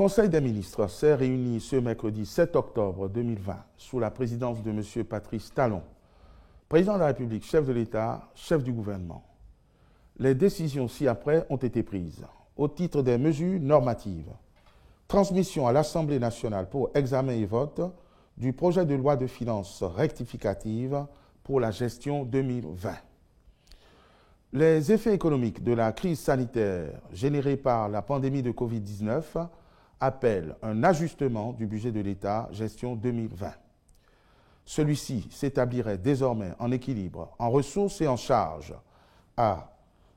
Conseil des ministres s'est réuni ce mercredi 7 octobre 2020 sous la présidence de M. Patrice Talon, président de la République, chef de l'État, chef du gouvernement. Les décisions ci-après ont été prises au titre des mesures normatives. Transmission à l'Assemblée nationale pour examen et vote du projet de loi de finances rectificative pour la gestion 2020. Les effets économiques de la crise sanitaire générée par la pandémie de Covid-19 appellent un ajustement du budget de l'État gestion 2020. Celui-ci s'établirait désormais en équilibre, en ressources et en charges à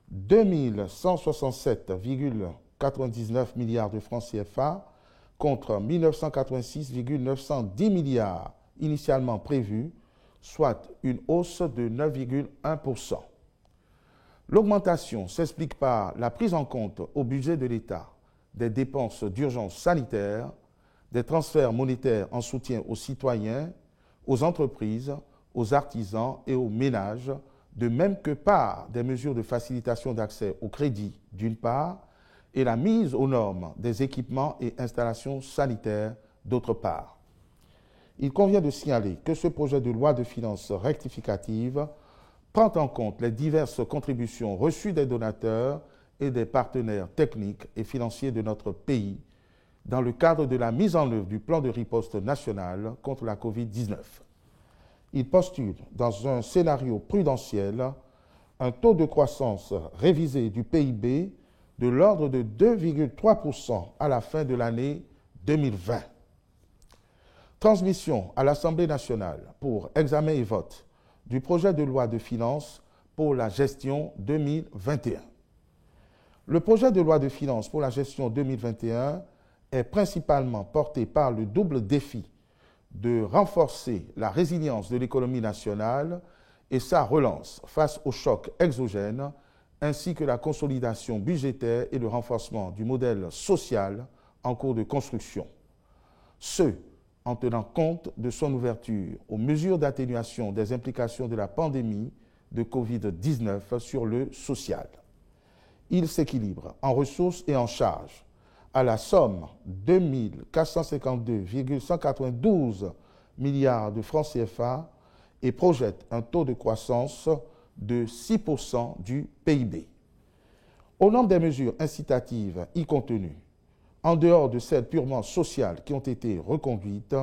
2 167,99 milliards de francs CFA contre 1986,910 milliards initialement prévus, soit une hausse de 9,1%. L'augmentation s'explique par la prise en compte au budget de l'État des dépenses d'urgence sanitaire, des transferts monétaires en soutien aux citoyens, aux entreprises, aux artisans et aux ménages, de même que par des mesures de facilitation d'accès au crédit d'une part et la mise aux normes des équipements et installations sanitaires d'autre part. Il convient de signaler que ce projet de loi de finances rectificative prend en compte les diverses contributions reçues des donateurs et des partenaires techniques et financiers de notre pays dans le cadre de la mise en œuvre du plan de riposte national contre la COVID-19. Il postule, dans un scénario prudentiel, un taux de croissance révisé du PIB de l'ordre de 2,3% à la fin de l'année 2020. Transmission à l'Assemblée nationale pour examen et vote du projet de loi de finances pour la gestion 2021. Le projet de loi de finances pour la gestion 2021 est principalement porté par le double défi de renforcer la résilience de l'économie nationale et sa relance face aux chocs exogènes, ainsi que la consolidation budgétaire et le renforcement du modèle social en cours de construction. Ce, en tenant compte de son ouverture aux mesures d'atténuation des implications de la pandémie de Covid-19 sur le social. Il s'équilibre en ressources et en charges à la somme 2 452,192 milliards de francs CFA et projette un taux de croissance de 6% du PIB. Au nombre des mesures incitatives y contenues, en dehors de celles purement sociales qui ont été reconduites,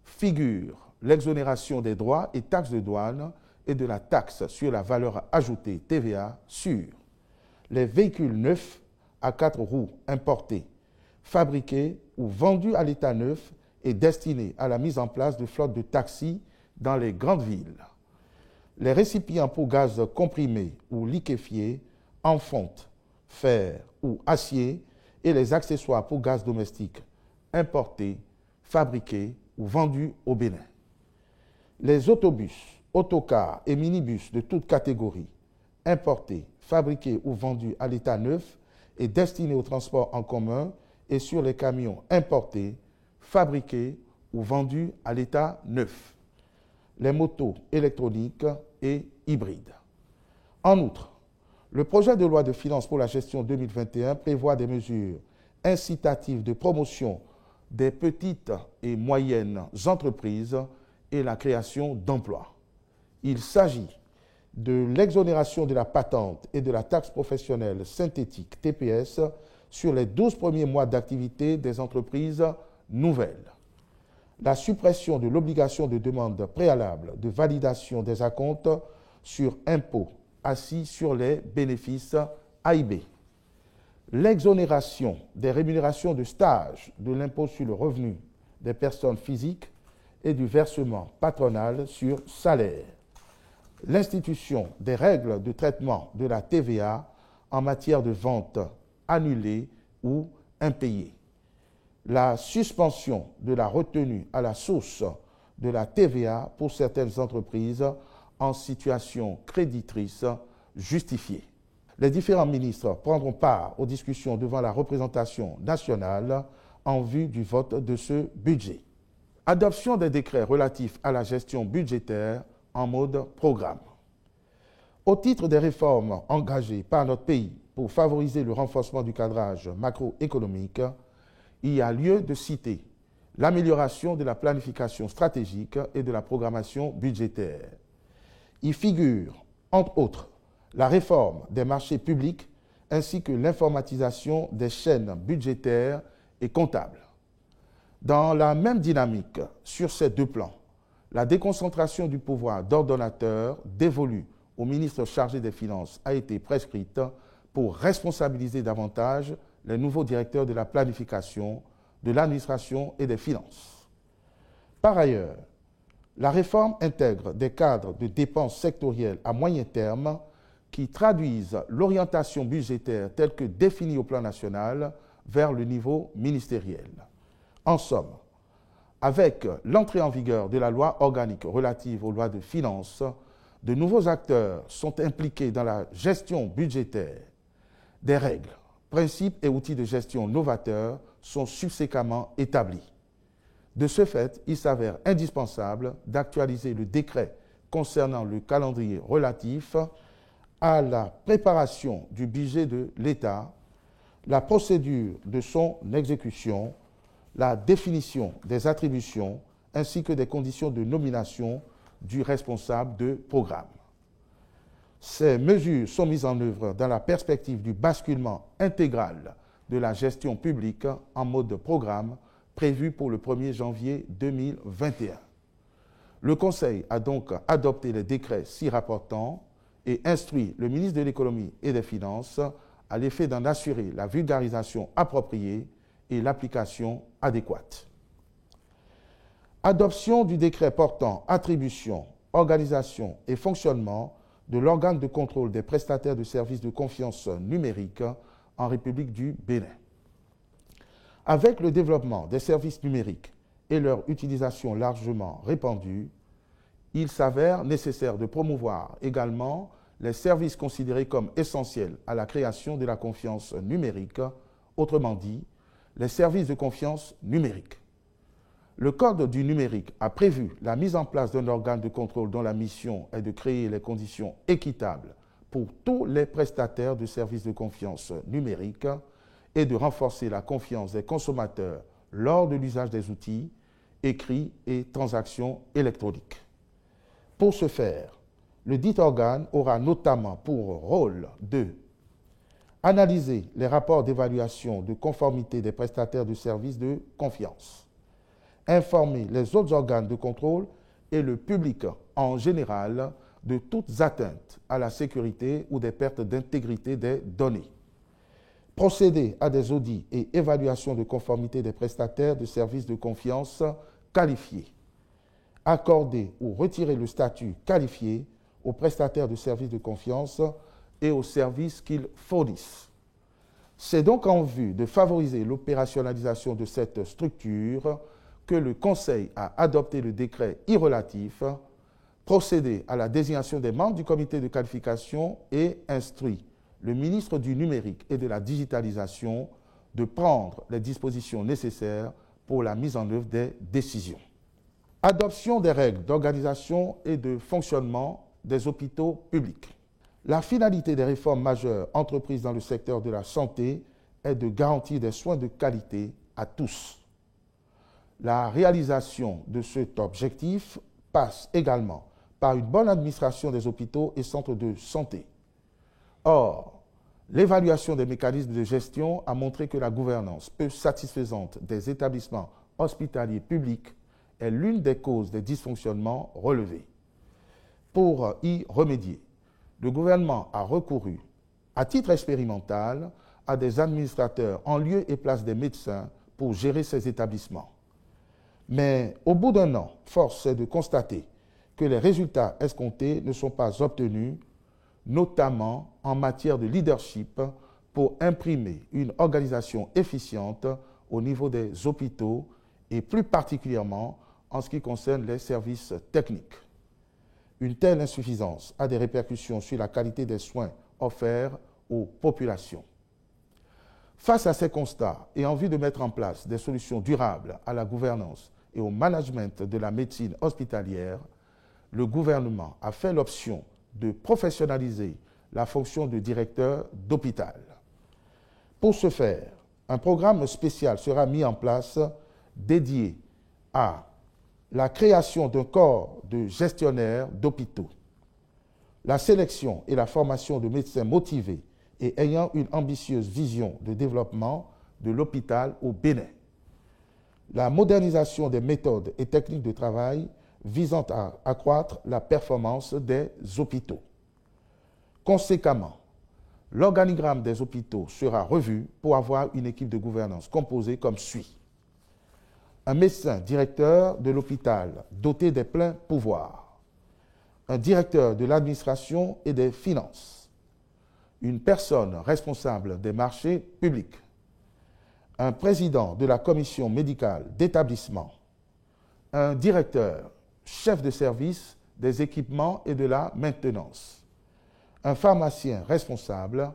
figure l'exonération des droits et taxes de douane et de la taxe sur la valeur ajoutée TVA sur les véhicules neufs à 4 roues importés, fabriqués ou vendus à l'état neuf et destinés à la mise en place de flottes de taxis dans les grandes villes. Les récipients pour gaz comprimé ou liquéfié en fonte, fer ou acier et les accessoires pour gaz domestique importés, fabriqués ou vendus au Bénin. Les autobus, autocars et minibus de toute catégorie, importés, fabriqués ou vendus à l'état neuf et destinés au transport en commun et sur les camions importés, fabriqués ou vendus à l'état neuf. Les motos électroniques et hybrides. En outre, le projet de loi de finances pour la gestion 2021 prévoit des mesures incitatives de promotion des petites et moyennes entreprises et la création d'emplois. Il s'agit de l'exonération de la patente et de la taxe professionnelle synthétique TPS sur les 12 premiers mois d'activité des entreprises nouvelles. La suppression de l'obligation de demande préalable de validation des acomptes sur impôts assis sur les bénéfices AIB. L'exonération des rémunérations de stage de l'impôt sur le revenu des personnes physiques et du versement patronal sur salaire. L'institution des règles de traitement de la TVA en matière de vente annulée ou impayée. La suspension de la retenue à la source de la TVA pour certaines entreprises en situation créditrice justifiée. Les différents ministres prendront part aux discussions devant la représentation nationale en vue du vote de ce budget. Adoption des décrets relatifs à la gestion budgétaire en mode programme. Au titre des réformes engagées par notre pays pour favoriser le renforcement du cadrage macroéconomique, il y a lieu de citer l'amélioration de la planification stratégique et de la programmation budgétaire. Y figure, entre autres, la réforme des marchés publics ainsi que l'informatisation des chaînes budgétaires et comptables. Dans la même dynamique, sur ces deux plans, la déconcentration du pouvoir d'ordonnateur dévolu au ministre chargé des Finances a été prescrite pour responsabiliser davantage les nouveaux directeurs de la planification, de l'administration et des finances. Par ailleurs, la réforme intègre des cadres de dépenses sectorielles à moyen terme qui traduisent l'orientation budgétaire telle que définie au plan national vers le niveau ministériel. En somme, avec l'entrée en vigueur de la loi organique relative aux lois de finances, de nouveaux acteurs sont impliqués dans la gestion budgétaire. Des règles, principes et outils de gestion novateurs sont subséquemment établis. De ce fait, il s'avère indispensable d'actualiser le décret concernant le calendrier relatif à la préparation du budget de l'État, la procédure de son exécution, la définition des attributions ainsi que des conditions de nomination du responsable de programme. Ces mesures sont mises en œuvre dans la perspective du basculement intégral de la gestion publique en mode programme prévu pour le 1er janvier 2021. Le Conseil a donc adopté les décrets s'y rapportant et instruit le ministre de l'Économie et des Finances à l'effet d'en assurer la vulgarisation appropriée et l'application adéquate. Adoption du décret portant attribution, organisation et fonctionnement de l'organe de contrôle des prestataires de services de confiance numérique en République du Bénin. Avec le développement des services numériques et leur utilisation largement répandue, il s'avère nécessaire de promouvoir également les services considérés comme essentiels à la création de la confiance numérique, autrement dit, les services de confiance numérique. Le Code du numérique a prévu la mise en place d'un organe de contrôle dont la mission est de créer les conditions équitables pour tous les prestataires de services de confiance numérique et de renforcer la confiance des consommateurs lors de l'usage des outils, écrits et transactions électroniques. Pour ce faire, le dit organe aura notamment pour rôle de analyser les rapports d'évaluation de conformité des prestataires de services de confiance, informer les autres organes de contrôle et le public en général de toutes atteintes à la sécurité ou des pertes d'intégrité des données, procéder à des audits et évaluations de conformité des prestataires de services de confiance qualifiés, accorder ou retirer le statut qualifié aux prestataires de services de confiance et aux services qu'ils fournissent. C'est donc en vue de favoriser l'opérationnalisation de cette structure que le Conseil a adopté le décret y relatif, procédé à la désignation des membres du comité de qualification et instruit le ministre du Numérique et de la Digitalisation de prendre les dispositions nécessaires pour la mise en œuvre des décisions. Adoption des règles d'organisation et de fonctionnement des hôpitaux publics. La finalité des réformes majeures entreprises dans le secteur de la santé est de garantir des soins de qualité à tous. La réalisation de cet objectif passe également par une bonne administration des hôpitaux et centres de santé. Or, l'évaluation des mécanismes de gestion a montré que la gouvernance peu satisfaisante des établissements hospitaliers publics est l'une des causes des dysfonctionnements relevés. Pour y remédier, le gouvernement a recouru, à titre expérimental, à des administrateurs en lieu et place des médecins pour gérer ces établissements. Mais au bout d'un an, force est de constater que les résultats escomptés ne sont pas obtenus, notamment en matière de leadership, pour imprimer une organisation efficiente au niveau des hôpitaux et plus particulièrement en ce qui concerne les services techniques. Une telle insuffisance a des répercussions sur la qualité des soins offerts aux populations. Face à ces constats et en vue de mettre en place des solutions durables à la gouvernance et au management de la médecine hospitalière, le gouvernement a fait l'option de professionnaliser la fonction de directeur d'hôpital. Pour ce faire, un programme spécial sera mis en place dédié à la création d'un corps de gestionnaires d'hôpitaux, la sélection et la formation de médecins motivés et ayant une ambitieuse vision de développement de l'hôpital au Bénin, la modernisation des méthodes et techniques de travail visant à accroître la performance des hôpitaux. Conséquemment, l'organigramme des hôpitaux sera revu pour avoir une équipe de gouvernance composée comme suit. Un médecin directeur de l'hôpital doté des pleins pouvoirs, un directeur de l'administration et des finances, une personne responsable des marchés publics, un président de la commission médicale d'établissement, un directeur, chef de service des équipements et de la maintenance, un pharmacien responsable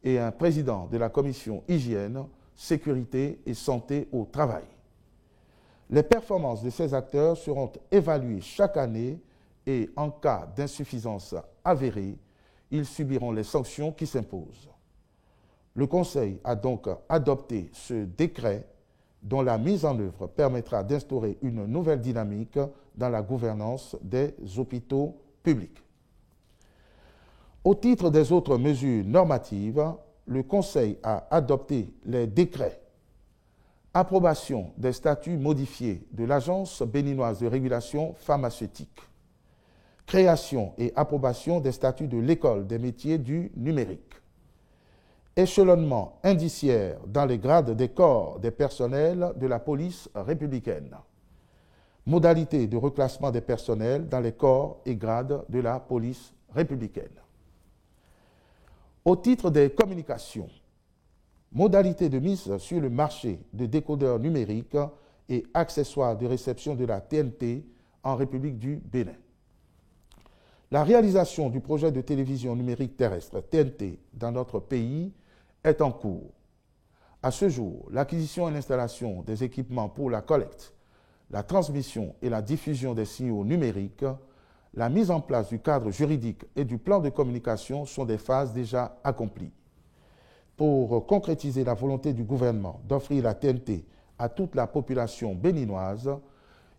et un président de la commission hygiène, sécurité et santé au travail. Les performances de ces acteurs seront évaluées chaque année et en cas d'insuffisance avérée, ils subiront les sanctions qui s'imposent. Le Conseil a donc adopté ce décret dont la mise en œuvre permettra d'instaurer une nouvelle dynamique dans la gouvernance des hôpitaux publics. Au titre des autres mesures normatives, le Conseil a adopté les décrets approbation des statuts modifiés de l'Agence béninoise de régulation pharmaceutique, création et approbation des statuts de l'École des métiers du numérique, échelonnement indiciaire dans les grades des corps des personnels de la police républicaine, modalités de reclassement des personnels dans les corps et grades de la police républicaine. Au titre des communications, modalités de mise sur le marché de décodeurs numériques et accessoires de réception de la TNT en République du Bénin. La réalisation du projet de télévision numérique terrestre TNT dans notre pays est en cours. À ce jour, l'acquisition et l'installation des équipements pour la collecte, la transmission et la diffusion des signaux numériques, la mise en place du cadre juridique et du plan de communication sont des phases déjà accomplies. Pour concrétiser la volonté du gouvernement d'offrir la TNT à toute la population béninoise,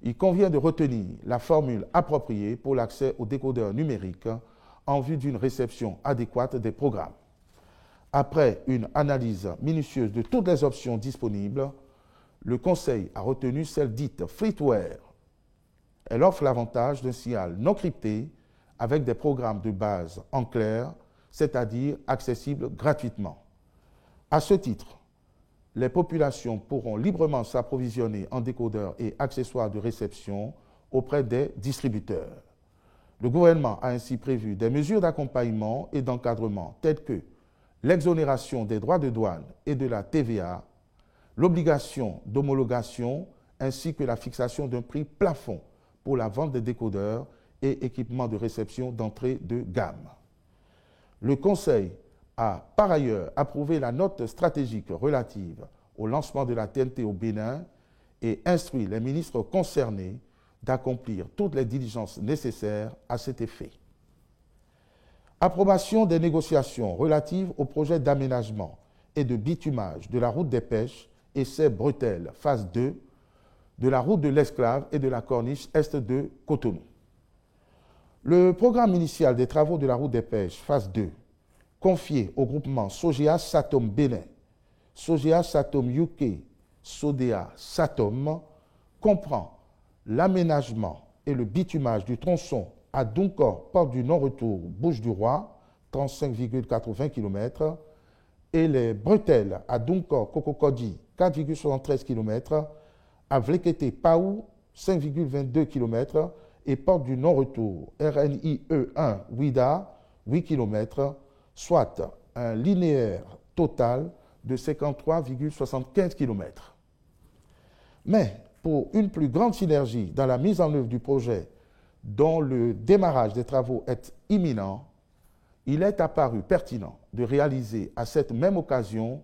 il convient de retenir la formule appropriée pour l'accès aux décodeurs numériques en vue d'une réception adéquate des programmes. Après une analyse minutieuse de toutes les options disponibles, le Conseil a retenu celle dite freeware. Elle offre l'avantage d'un signal non crypté avec des programmes de base en clair, c'est-à-dire accessibles gratuitement. À ce titre, les populations pourront librement s'approvisionner en décodeurs et accessoires de réception auprès des distributeurs. Le gouvernement a ainsi prévu des mesures d'accompagnement et d'encadrement telles que l'exonération des droits de douane et de la TVA, l'obligation d'homologation ainsi que la fixation d'un prix plafond pour la vente des décodeurs et équipements de réception d'entrée de gamme. Le Conseil a par ailleurs approuvé la note stratégique relative au lancement de la TNT au Bénin et instruit les ministres concernés d'accomplir toutes les diligences nécessaires à cet effet. Approbation des négociations relatives au projet d'aménagement et de bitumage de la route des pêches et ses bretelles, phase 2, de la route de l'Esclave et de la corniche est de Cotonou. Le programme initial des travaux de la route des pêches, phase 2, confié au groupement Sogea Satom Bénin, Sogea Satom UK, Sodea Satom, comprend l'aménagement et le bitumage du tronçon à Dunkor, porte du non-retour Bouches-du-Roi, 35,80 km, et les bretelles à Dunkor Kokokodi, 4,73 km, à Vlekete Paou, 5,22 km, et porte du non-retour RNIE 1 Ouida, 8 km, soit un linéaire total de 53,75 km. Mais pour une plus grande synergie dans la mise en œuvre du projet dont le démarrage des travaux est imminent, il est apparu pertinent de réaliser à cette même occasion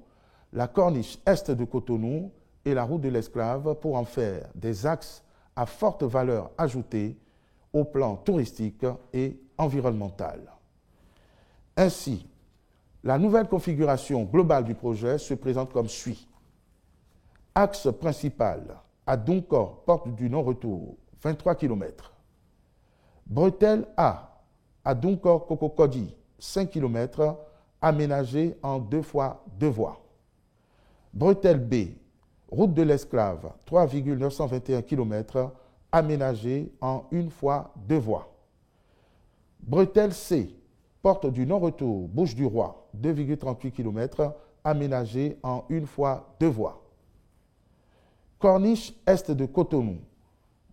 la corniche est de Cotonou et la route de l'Esclave pour en faire des axes à forte valeur ajoutée au plan touristique et environnemental. Ainsi, la nouvelle configuration globale du projet se présente comme suit. Axe principal, à Doncor, porte du non-retour, 23 km. Bretelle A, à Doncor Cococodi, 5 km, aménagé en 2 fois 2 voies. Bretelle B, route de l'Esclave, 3,921 km, aménagé en 1 fois 2 voies. Bretelle C, porte du non-retour, Bouches-du-Roi, 2,38 km, aménagé en 1 fois 2 voies. Corniche est de Cotonou,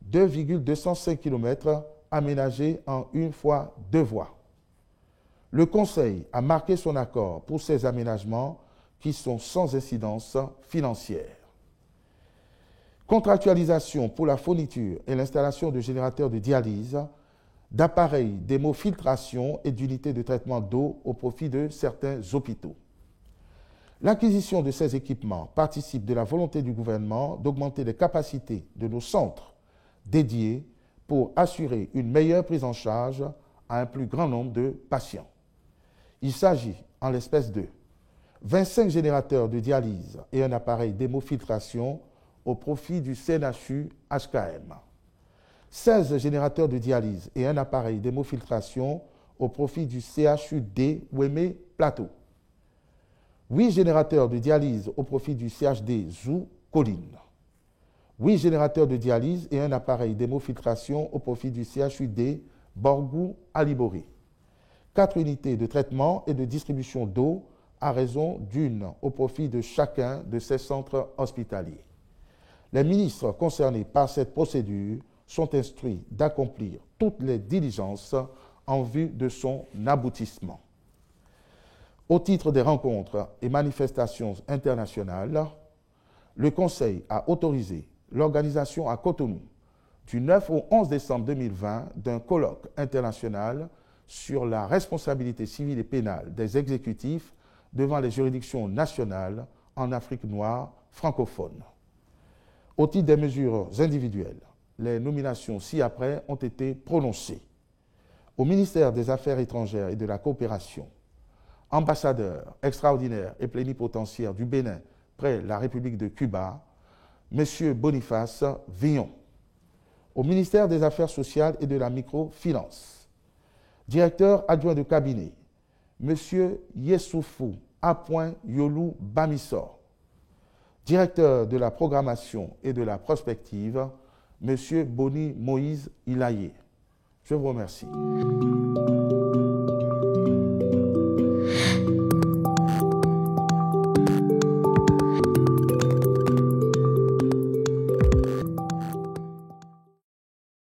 2,205 km, aménagé en 1 fois 2 voies. Le Conseil a marqué son accord pour ces aménagements qui sont sans incidence financière. Contractualisation pour la fourniture et l'installation de générateurs de dialyse, d'appareils d'hémofiltration et d'unités de traitement d'eau au profit de certains hôpitaux. L'acquisition de ces équipements participe de la volonté du gouvernement d'augmenter les capacités de nos centres dédiés pour assurer une meilleure prise en charge à un plus grand nombre de patients. Il s'agit, en l'espèce de 25 générateurs de dialyse et un appareil d'hémofiltration au profit du CNHU HKM, 16 générateurs de dialyse et un appareil d'hémofiltration au profit du CHUD Ouémé Plateau, 8 générateurs de dialyse au profit du CHD Zou Colline, 8 générateurs de dialyse et un appareil d'hémofiltration au profit du CHUD Borgou Aliboré, 4 unités de traitement et de distribution d'eau à raison d'une au profit de chacun de ces centres hospitaliers. Les ministres concernés par cette procédure sont instruits d'accomplir toutes les diligences en vue de son aboutissement. Au titre des rencontres et manifestations internationales, le Conseil a autorisé l'organisation à Cotonou du 9 au 11 décembre 2020 d'un colloque international sur la responsabilité civile et pénale des exécutifs devant les juridictions nationales en Afrique noire francophone. Au titre des mesures individuelles, les nominations ci-après ont été prononcées. Au ministère des Affaires étrangères et de la coopération, ambassadeur extraordinaire et plénipotentiaire du Bénin près la République de Cuba, M. Boniface Villon. Au ministère des Affaires sociales et de la microfinance, directeur adjoint de cabinet, M. Yessoufou A. Yolou Bamissor. Directeur de la programmation et de la prospective, M. Boni Moïse Ilaye. Je vous remercie.